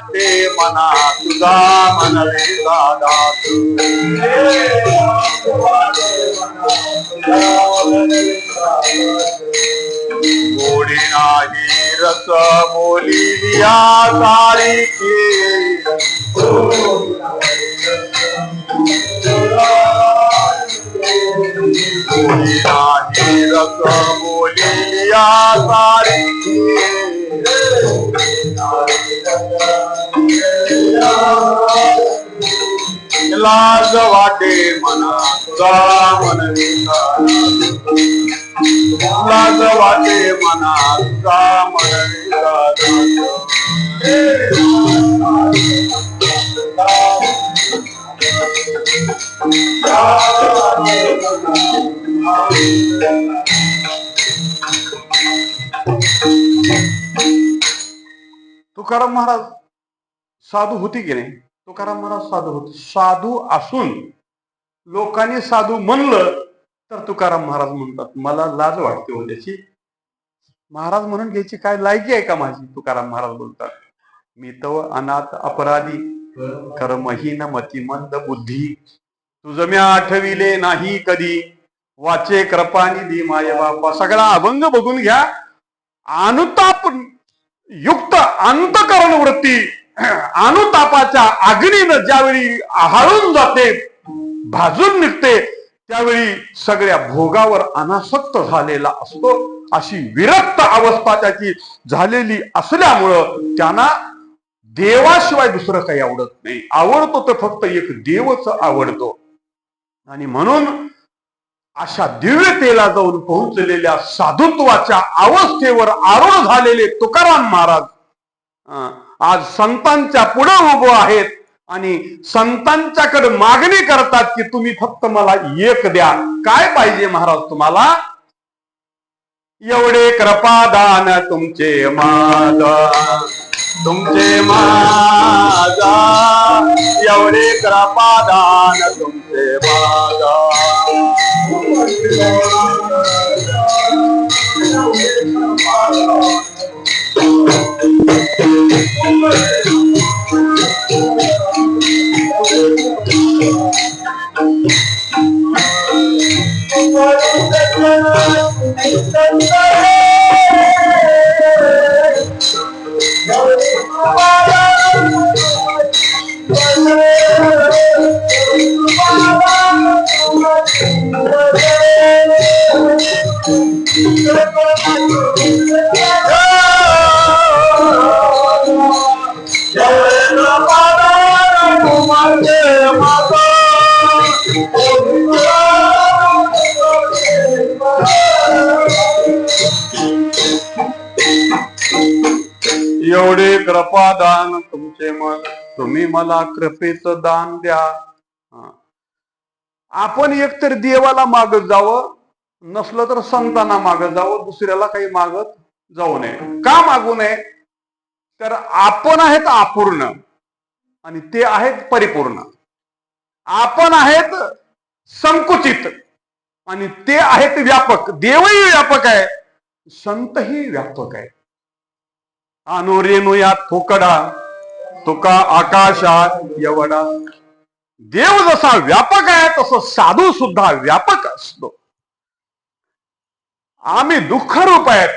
ते मना तुझा मनवे दादा गोडी नाही रस बोलिया सारिखी गोडी नाही रस बोलिया सारिखी लाज वाटे मना तुझा मनवी लाज वाटे मना तुझा मनवी तुकाराम महाराज साधू होती की नाही? तुकाराम महाराज साधू होते. साधू असून लोकांनी साधू म्हणलं तर तुकाराम महाराज म्हणतात मला लाज वाटते हो त्याची. महाराज म्हणून घ्यायची काय लायकी आहे का माझी? तुकाराम महाराज बोलतात मी तो अनाथ अपराधी कर्महीन मतिमंद बुद्धी तुझं मी आठविले नाही कधी वाचे कृपानिधी माय बापा. सगळा अभंग बघून घ्या. अनुताप युक्त अंतकरण वृत्ती अनुतापाच्या अग्नीनं ज्यावेळी आहाळून जाते भाजून निघते त्यावेळी सगळ्या भोगावर अनासक्त झालेला असतो. अशी विरक्त अवस्था त्याची झालेली असल्यामुळं त्यांना देवाशिवाय दुसरं काही आवडत नाही. आवडतो तर फक्त एक देवच आवडतो. आणि म्हणून अशा दिव्यतेला जाऊन पोहोचलेल्या साधुत्वाच्या अवस्थेवर आरूढ झालेले तुकाराम महाराज आज संतांच्या पुढे उभे आहेत आणि संतांच्याकडे मागणी करतात की तुम्ही फक्त मला एक द्या. काय पाहिजे महाराज तुम्हाला? एवढे कृपादान तुमचे माझा तुमचे माझा एवढे कृपादान तुमचे माझा एवढे कृपादान तुमचे मन तुम्ही मला कृपेचं दान द्या. आपण एकतर देवाला मागत जावं नसलं तर संतांना मागत जावं. दुसऱ्याला काही मागत जाऊ नये. का मागू नये? तर आपण आहेत अपूर्ण आणि ते आहेत परिपूर्ण. आपण आहेत संकुचित आणि ते आहेत व्यापक. देवही व्यापक आहे संतही व्यापक आहे. अनुरेणुयात फोकडा तुका आकाशात एवढा. देव जसा व्यापक आहे तसं साधू सुद्धा व्यापक असतो. आम्ही दुःखरूप आहेत